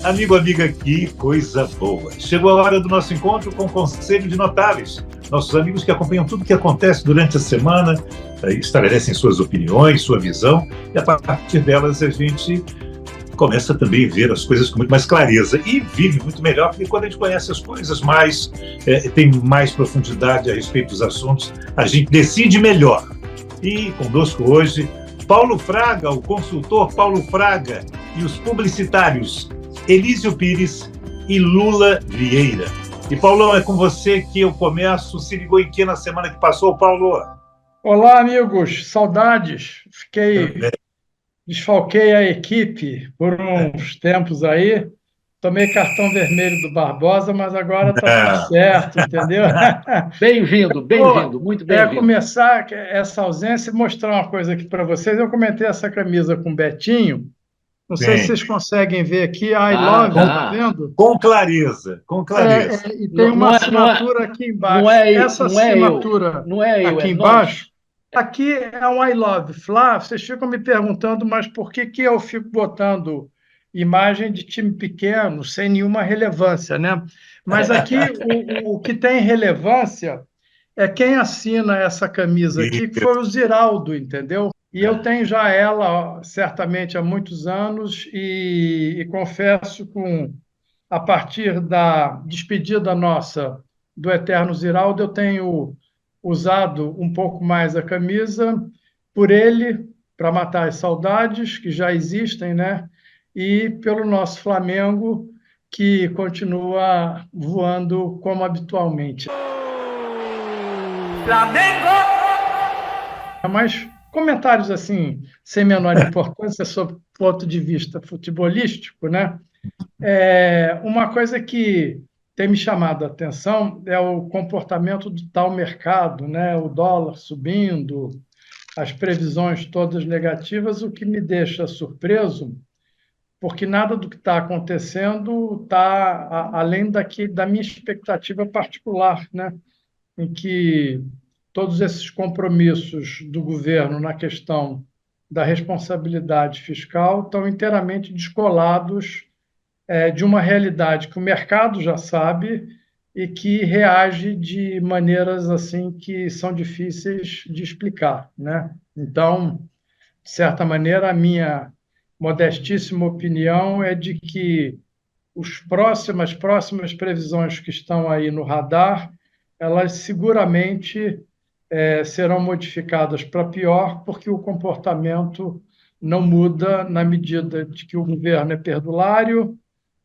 Amigo, amiga, que coisa boa! Chegou a hora do nosso encontro com o Conselho de Notáveis. Nossos amigos que acompanham tudo que acontece durante a semana, estabelecem suas opiniões, sua visão, e a partir delas a gente começa também a ver as coisas com muito mais clareza e vive muito melhor, porque quando a gente conhece as coisas mais, tem mais profundidade a respeito dos assuntos, a gente decide melhor. E conosco hoje, Paulo Fraga, o consultor Paulo Fraga, e os publicitários Elísio Pires e Lula Vieira. E, Paulão, é com você que eu começo. Se ligou em que na semana que passou, Paulo? Olá, amigos. Saudades. Desfalquei a equipe por uns tempos aí. Tomei cartão vermelho do Barbosa, mas agora está tudo certo, entendeu? Bem-vindo, muito bem-vindo. Começar essa ausência e mostrar uma coisa aqui para vocês. Eu comentei essa camisa com o Betinho. Não sei se vocês conseguem ver aqui, I love, tá vendo? Com clareza, com clareza. E tem uma assinatura aqui embaixo. Essa assinatura aqui embaixo, aqui é um I love. Flá, vocês ficam me perguntando, mas por que eu fico botando imagem de time pequeno, sem nenhuma relevância, né? Mas aqui o que tem relevância é quem assina essa camisa aqui, que foi o Ziraldo, entendeu? E eu tenho já ela, certamente, há muitos anos, e confesso a partir da despedida nossa do Eterno Ziraldo, eu tenho usado um pouco mais a camisa por ele, para matar as saudades que já existem, né? E pelo nosso Flamengo, que continua voando como habitualmente. Flamengo! Mas comentários assim, sem menor importância, sob o ponto de vista futebolístico, né? Uma coisa que tem me chamado a atenção é o comportamento do tal mercado, né? O dólar subindo, as previsões todas negativas, o que me deixa surpreso, porque nada do que está acontecendo está além da minha expectativa particular, né? Em que todos esses compromissos do governo na questão da responsabilidade fiscal estão inteiramente descolados de uma realidade que o mercado já sabe e que reage de maneiras assim que são difíceis de explicar, né? Então, de certa maneira, a minha modestíssima opinião é de que as próximas previsões que estão aí no radar, elas seguramente serão modificadas para pior, porque o comportamento não muda na medida de que o governo é perdulário,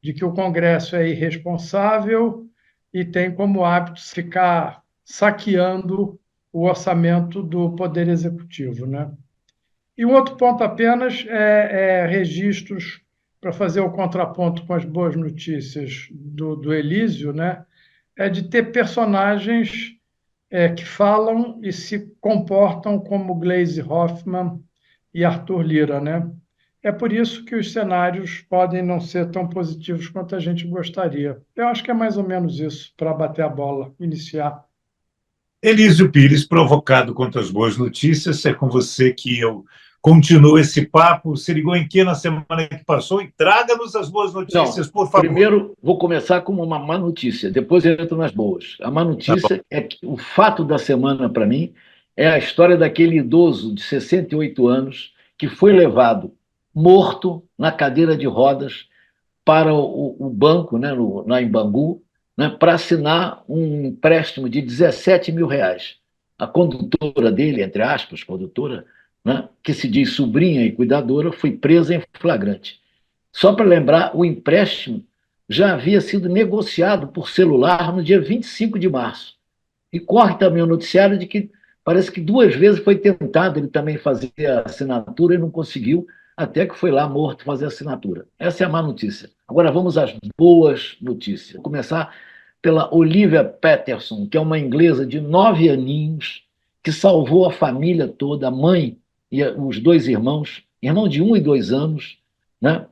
de que o Congresso é irresponsável e tem como hábito ficar saqueando o orçamento do Poder Executivo, né? E um outro ponto apenas é registros para fazer o contraponto com as boas notícias do Elísio, né? É de ter personagens que falam e se comportam como Gleisi Hoffmann e Arthur Lira, né? É por isso que os cenários podem não ser tão positivos quanto a gente gostaria. Eu acho que é mais ou menos isso, para bater a bola, iniciar. Elísio Pires, provocado contra as boas notícias, é com você que eu continuo esse papo. Se ligou em que na semana que passou? E traga-nos as boas notícias, por favor. Primeiro, vou começar com uma má notícia, depois eu entro nas boas. A má notícia é que o fato da semana, para mim, é a história daquele idoso de 68 anos que foi levado morto na cadeira de rodas para o banco, né, em Bangu, né, para assinar um empréstimo de 17 mil reais. A condutora dele, entre aspas, condutora, né, que se diz sobrinha e cuidadora, foi presa em flagrante. Só para lembrar, o empréstimo já havia sido negociado por celular no dia 25 de março. E corre também o noticiário de que parece que 2 vezes foi tentado ele também fazer a assinatura e não conseguiu, até que foi lá morto fazer a assinatura. Essa é a má notícia. Agora vamos às boas notícias. Vou começar pela Olivia Patterson, que é uma inglesa de 9 aninhos, que salvou a família toda, a mãe e os 2 irmãos, irmão de 1 e 2 anos, né,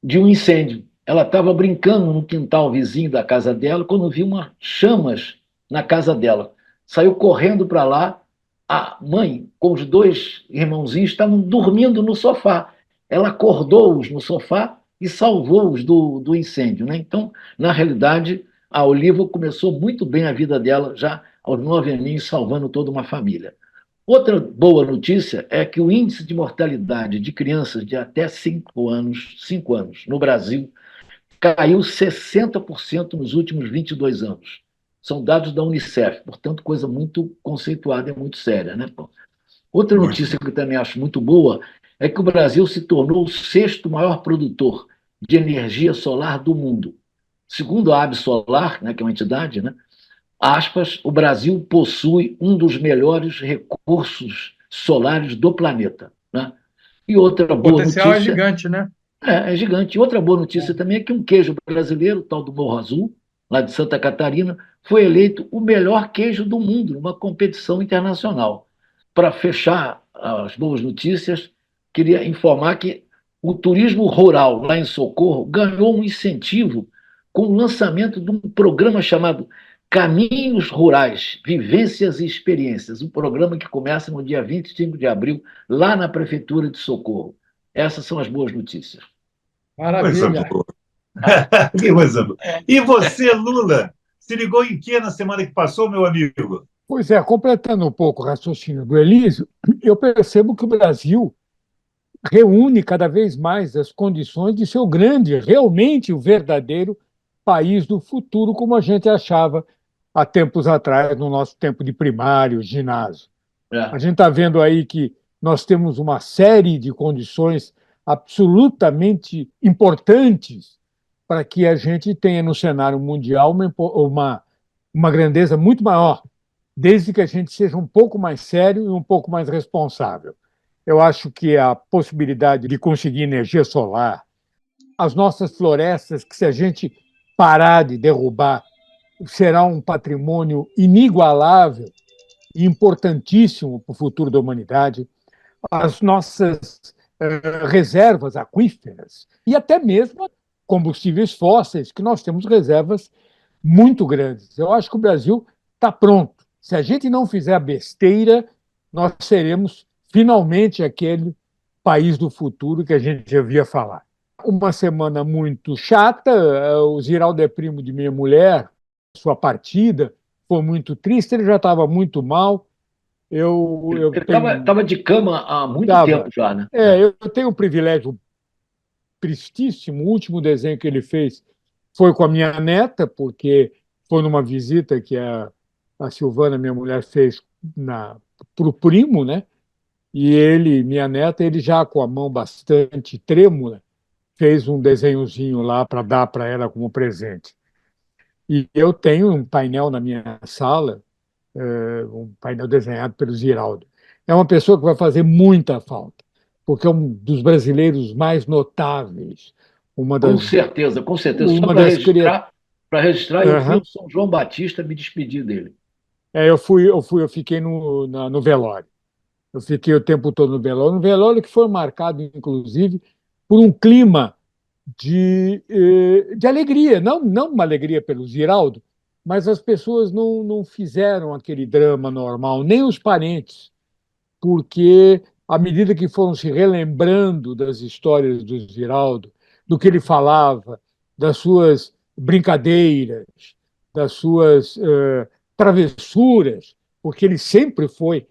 de um incêndio. Ela estava brincando no quintal vizinho da casa dela quando viu umas chamas na casa dela. Saiu correndo para lá. A mãe, com os 2 irmãozinhos, estavam dormindo no sofá. Ela acordou-os no sofá e salvou-os do incêndio, né? Então, na realidade, a Oliva começou muito bem a vida dela, já aos 9 aninhos, salvando toda uma família. Outra boa notícia é que o índice de mortalidade de crianças de até 5 anos no Brasil caiu 60% nos últimos 22 anos. São dados da Unicef, portanto, coisa muito conceituada e muito séria, né, pô? Outra Muito notícia bom. que eu também acho muito boa é que o Brasil se tornou o sexto maior produtor de energia solar do mundo. Segundo a Absolar, né, que é uma entidade, né, aspas, o Brasil possui um dos melhores recursos solares do planeta. Né? E outra O boa potencial é notícia gigante, né? é gigante. Outra boa notícia também é que um queijo brasileiro, tal do Morro Azul, lá de Santa Catarina, foi eleito o melhor queijo do mundo numa competição internacional. Para fechar as boas notícias, queria informar que o turismo rural lá em Socorro ganhou um incentivo com o lançamento de um programa chamado Caminhos Rurais, Vivências e Experiências, um programa que começa no dia 25 de abril, lá na Prefeitura de Socorro. Essas são as boas notícias. Coisa Maravilha. boa. Que coisa boa. E você, Lula, se ligou em que na semana que passou, meu amigo? Pois é, completando um pouco o raciocínio do Elísio, eu percebo que o Brasil reúne cada vez mais as condições de ser o grande, realmente o verdadeiro país do futuro, como a gente achava há tempos atrás, no nosso tempo de primário, ginásio. A É. gente está vendo aí que nós temos uma série de condições absolutamente importantes para que a gente tenha no cenário mundial uma grandeza muito maior, desde que a gente seja um pouco mais sério e um pouco mais responsável. Eu acho que a possibilidade de conseguir energia solar, as nossas florestas, que se a gente parar de derrubar, será um patrimônio inigualável e importantíssimo para o futuro da humanidade, as nossas reservas aquíferas e até mesmo combustíveis fósseis, que nós temos reservas muito grandes. Eu acho que o Brasil está pronto. Se a gente não fizer a besteira, nós seremos finalmente aquele país do futuro que a gente já via falar. Uma semana muito chata, o Ziraldo é primo de minha mulher, sua partida foi muito triste, ele já estava muito mal. Eu Ele tenho. estava de cama há muito tempo Tava, já, né? eu tenho um privilégio tristíssimo. O último desenho que ele fez foi com a minha neta, porque foi numa visita que a Silvana, minha mulher, fez para o primo, né? E ele, minha neta, ele já com a mão bastante trêmula, fez um desenhozinho lá para dar para ela como presente. E eu tenho um painel na minha sala, um painel desenhado pelo Ziraldo. É uma pessoa que vai fazer muita falta, porque é um dos brasileiros mais notáveis, uma Com das, certeza, com certeza. Só uma das criaturas. para registrar, eu fui Uhum. ao São João Batista me despedir dele. Eu fiquei no velório. Eu fiquei o tempo todo no velório. Um velório que foi marcado, inclusive, por um clima de alegria, não uma alegria pelo Ziraldo, mas as pessoas não fizeram aquele drama normal, nem os parentes, porque à medida que foram se relembrando das histórias do Ziraldo, do que ele falava, das suas brincadeiras, das suas travessuras, porque ele sempre foi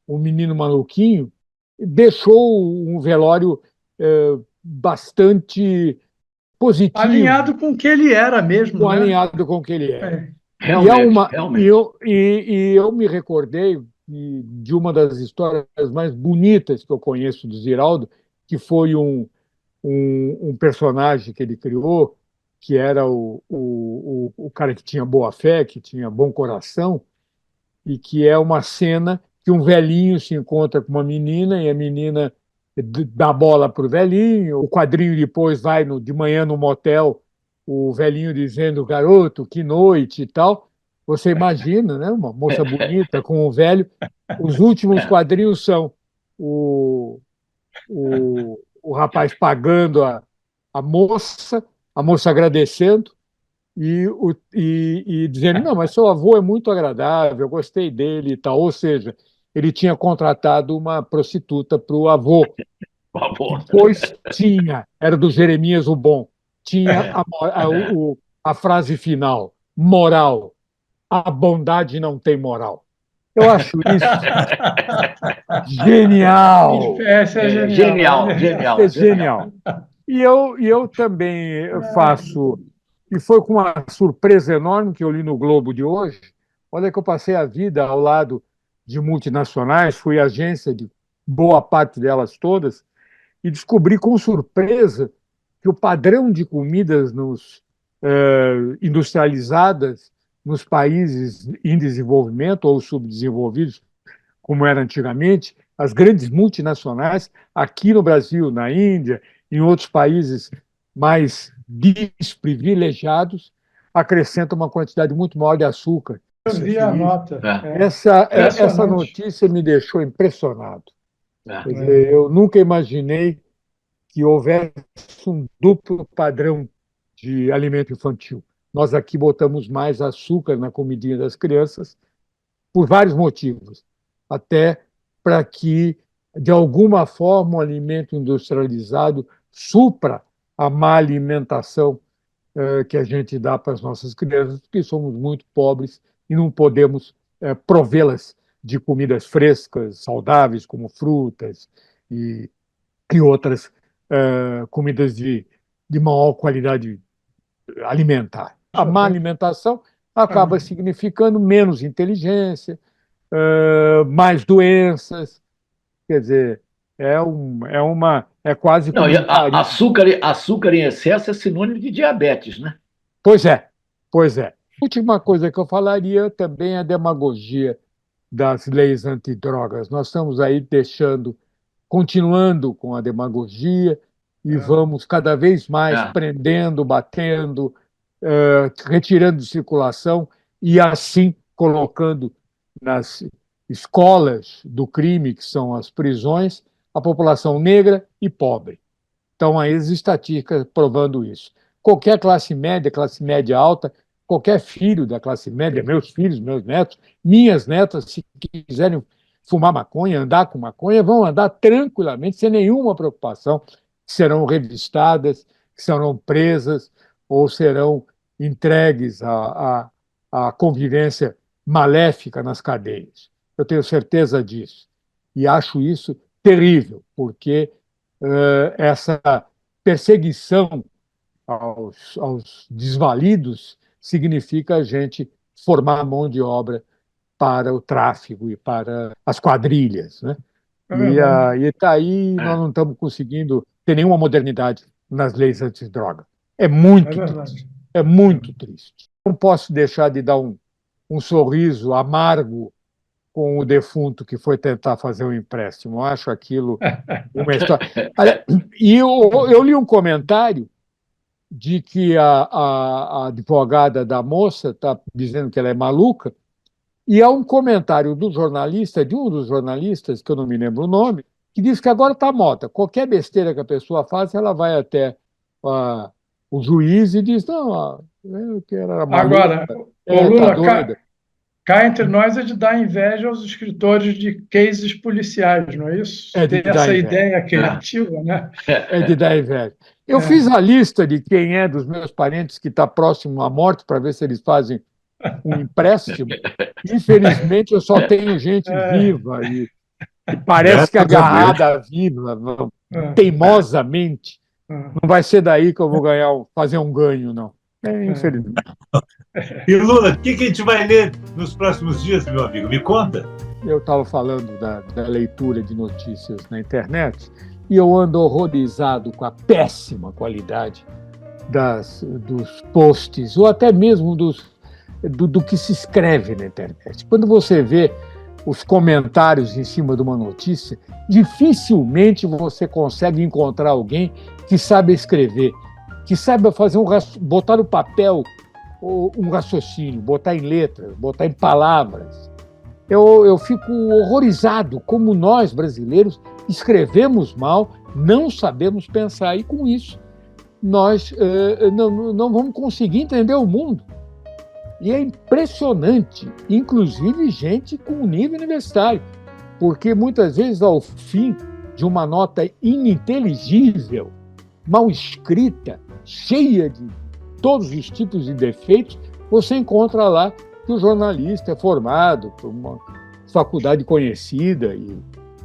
um menino maluquinho, deixou um velório bastante positivo, Alinhado com o que ele era mesmo, né? alinhado com o que ele era. É. E, é Realmente, uma, realmente. e eu me recordei de uma das histórias mais bonitas que eu conheço do Ziraldo, que foi um personagem que ele criou, que era o cara que tinha boa fé, que tinha bom coração, e que é uma cena que um velhinho se encontra com uma menina e a menina dá bola para o velhinho. O quadrinho depois vai de manhã no motel, o velhinho dizendo, garoto, que noite e tal. Você imagina, né? Uma moça bonita com o velho. Os últimos É. quadrinhos são o rapaz pagando a moça agradecendo, e dizendo, não, mas seu avô é muito agradável, eu gostei dele e tal. Ou seja, ele tinha contratado uma prostituta para o avô. Depois tinha, era do Jeremias o Bom, tinha a frase final, moral, a bondade não tem moral. Eu acho isso genial. Essa é genial. Genial. É genial. E eu também faço, e foi com uma surpresa enorme que eu li no Globo de hoje. Olha que eu passei a vida ao lado de multinacionais, fui agência de boa parte delas todas, e descobri com surpresa que o padrão de comidas industrializadas nos países em desenvolvimento ou subdesenvolvidos, como era antigamente, as grandes multinacionais, aqui no Brasil, na Índia, em outros países mais desprivilegiados, acrescentam uma quantidade muito maior de açúcar. Eu vi a nota. Essa notícia me deixou impressionado. Quer dizer, eu nunca imaginei que houvesse um duplo padrão de alimento infantil. Nós aqui botamos mais açúcar na comidinha das crianças por vários motivos, até para que, de alguma forma, o alimento industrializado supra a má alimentação que a gente dá para as nossas crianças, porque somos muito pobres e não podemos provê-las de comidas frescas, saudáveis, como frutas e outras comidas de maior qualidade alimentar. A má alimentação acaba significando menos inteligência, mais doenças. Quer dizer, é quase como açúcar em excesso é sinônimo de diabetes, né? Pois é. Última coisa que eu falaria também é a demagogia das leis antidrogas. Nós estamos aí continuando com a demagogia e vamos cada vez mais prendendo, batendo, retirando de circulação e assim colocando nas escolas do crime, que são as prisões, a população negra e pobre. Então, aí as estatísticas provando isso. Qualquer classe média alta, qualquer filho da classe média, meus filhos, meus netos, minhas netas, se quiserem fumar maconha, andar com maconha, vão andar tranquilamente, sem nenhuma preocupação, que serão revistadas, que serão presas ou serão entregues à convivência maléfica nas cadeias. Eu tenho certeza disso. E acho isso terrível, porque essa perseguição aos desvalidos significa a gente formar mão de obra para o tráfico e para as quadrilhas, né? E tá aí nós não estamos conseguindo ter nenhuma modernidade nas leis antidroga. É muito triste. É muito triste. Não posso deixar de dar um sorriso amargo com o defunto que foi tentar fazer um empréstimo. Eu acho aquilo uma história. E eu li um comentário de que a advogada da moça está dizendo que ela é maluca, e há um comentário de um dos jornalistas, que eu não me lembro o nome, que diz que agora está moda. Qualquer besteira que a pessoa faz, ela vai até o juiz e diz, não, eu que era maluca. Agora, o Lula, cá entre nós é de dar inveja aos escritores de cases policiais, não é isso? Ter essa ideia criativa, né? É de dar inveja. Eu fiz a lista de quem é dos meus parentes que está próximo à morte para ver se eles fazem um empréstimo. Infelizmente, eu só tenho gente viva e parece que agarrada viva, teimosamente. Não vai ser daí que eu vou fazer um ganho, não. Infelizmente. E Lula, o que a gente vai ler nos próximos dias, meu amigo? Me conta. Eu estava falando da leitura de notícias na internet e eu ando horrorizado com a péssima qualidade dos posts, ou até mesmo do que se escreve na internet. Quando você vê os comentários em cima de uma notícia, dificilmente você consegue encontrar alguém que saiba escrever, que saiba botar no papel um raciocínio, botar em letras, botar em palavras. Eu fico horrorizado como nós, brasileiros, escrevemos mal, não sabemos pensar, e com isso nós não vamos conseguir entender o mundo. E é impressionante, inclusive gente com nível universitário, porque muitas vezes, ao fim de uma nota ininteligível, mal escrita, cheia de todos os tipos de defeitos, você encontra lá que o jornalista é formado por uma faculdade conhecida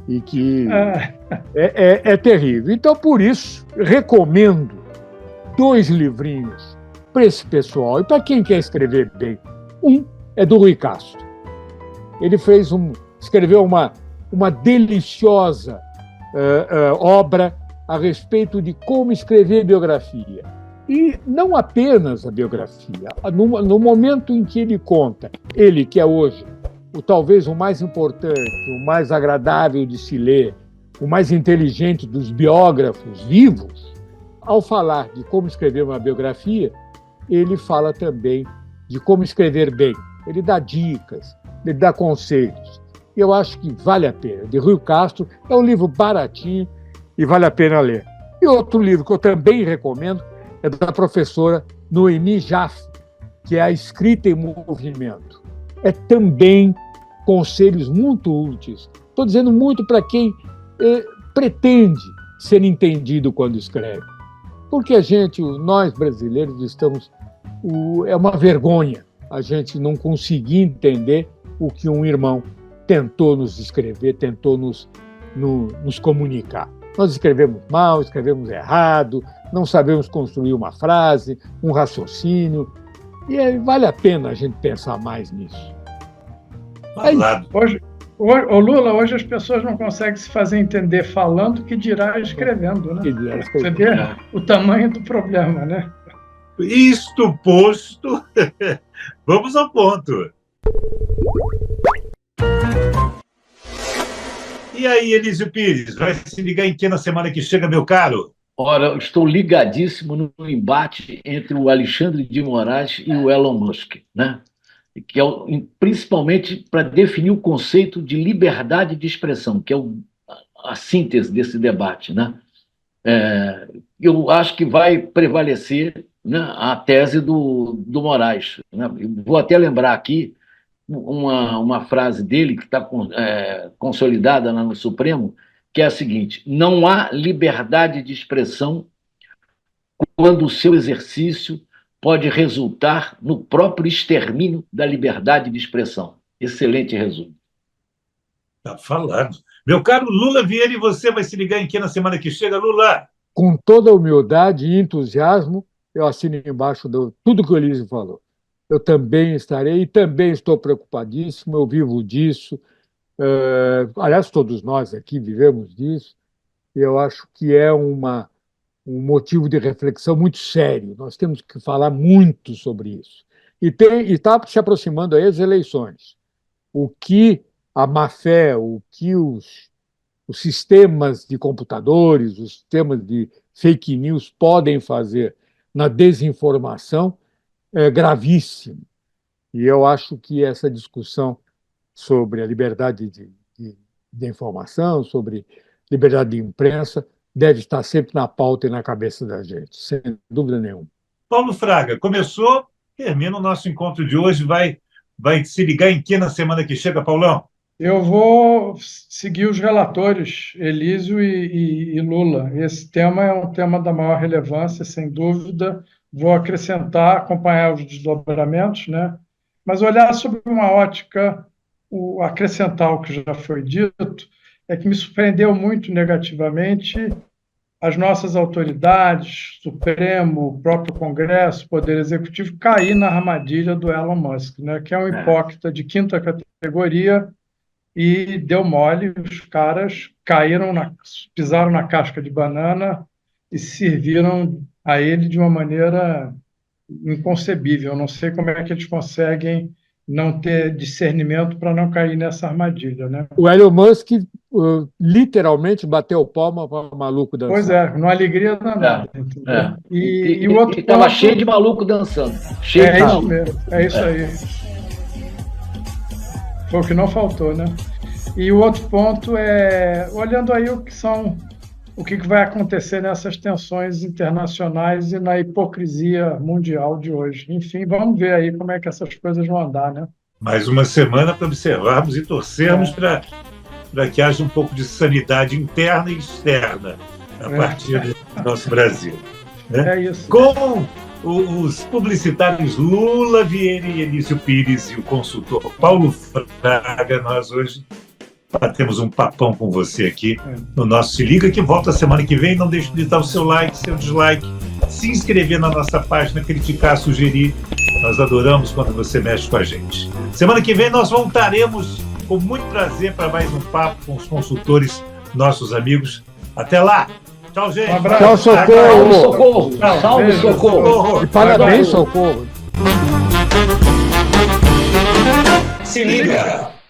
e que é terrível. Então, por isso, recomendo 2 livrinhos para esse pessoal e para quem quer escrever bem. Um é do Rui Castro. Ele escreveu uma deliciosa obra a respeito de como escrever biografia. E não apenas a biografia. No momento em que ele conta, ele que é hoje talvez o mais importante, o mais agradável de se ler, o mais inteligente dos biógrafos vivos, ao falar de como escrever uma biografia, ele fala também de como escrever bem. Ele dá dicas, ele dá conselhos. E eu acho que vale a pena. De Rui Castro, é um livro baratinho e vale a pena ler. E outro livro que eu também recomendo é da professora Noemi Jaffe, que é A Escrita em Movimento. É também conselhos muito úteis. Estou dizendo muito para quem pretende ser entendido quando escreve. Porque nós brasileiros, é uma vergonha a gente não conseguir entender o que um irmão tentou nos escrever, tentou nos comunicar. Nós escrevemos mal, escrevemos errado, não sabemos construir uma frase, um raciocínio, e vale a pena a gente pensar mais nisso. Lula, hoje as pessoas não conseguem se fazer entender falando, que dirá escrevendo, né? Você vê o tamanho do problema, né? Isto posto, vamos ao ponto. E aí, Elísio Pires, vai se ligar em que na semana que chega, meu caro? Ora, eu estou ligadíssimo no embate entre o Alexandre de Moraes e o Elon Musk, né? Que é principalmente para definir o conceito de liberdade de expressão, que é a síntese desse debate, né? Eu acho que vai prevalecer, né, a tese do Moraes, né? Vou até lembrar aqui uma frase dele que está consolidada lá no Supremo, que é a seguinte: não há liberdade de expressão quando o seu exercício pode resultar no próprio extermínio da liberdade de expressão. Excelente resumo. Está falando. Meu caro Lula Vieira, e você vai se ligar em que na semana que chega, Lula? Com toda humildade e entusiasmo, eu assino embaixo de tudo que o Elísio falou. Eu também estarei e também estou preocupadíssimo, eu vivo disso. Aliás, todos nós aqui vivemos disso, e eu acho que é um motivo de reflexão muito sério. Nós temos que falar muito sobre isso. E está se aproximando aí as eleições. O que a má-fé, o que os sistemas de computadores, os sistemas de fake news podem fazer na desinformação é gravíssimo. E eu acho que essa discussão sobre a liberdade de informação, sobre liberdade de imprensa, deve estar sempre na pauta e na cabeça da gente, sem dúvida nenhuma. Paulo Fraga, começou, termina o nosso encontro de hoje, vai se ligar em que na semana que chega, Paulão? Eu vou seguir os relatores, Elísio e Lula. Esse tema é um tema da maior relevância, sem dúvida. Vou acompanhar os desdobramentos, né? Mas olhar sobre uma ótica, acrescentar o que já foi dito, é que me surpreendeu muito negativamente as nossas autoridades, Supremo, o próprio Congresso, Poder Executivo, cair na armadilha do Elon Musk, né? Que é um hipócrita de quinta categoria, e deu mole, os caras pisaram na casca de banana e serviram a ele de uma maneira inconcebível. Eu não sei como é que eles conseguem não ter discernimento para não cair nessa armadilha, né? O Elon Musk literalmente bateu palma para o maluco dançando. Pois é, numa alegria danada. E o outro estava cheio de maluco dançando. Isso mesmo, é isso aí. Foi o que não faltou, né? E o outro ponto é, olhando aí o que vai acontecer nessas tensões internacionais e na hipocrisia mundial de hoje. Enfim, vamos ver aí como é que essas coisas vão andar, né? Mais uma semana para observarmos e torcermos para que haja um pouco de sanidade interna e externa a partir do nosso Brasil. Né? É isso. Com os publicitários Lula Vieira e Elísio Pires e o consultor Paulo Fraga, nós hoje batemos um papão com você aqui no nosso Se Liga, que volta semana que vem. Não deixe de dar o seu like, seu dislike, se inscrever na nossa página, criticar, sugerir. Nós adoramos quando você mexe com a gente. Semana que vem nós voltaremos com muito prazer para mais um papo com os consultores, nossos amigos. Até lá! Tchau, gente! Um abraço. Tchau, Socorro! Socorro! Salve, Beijo, Socorro! E parabéns, Socorro! Se liga!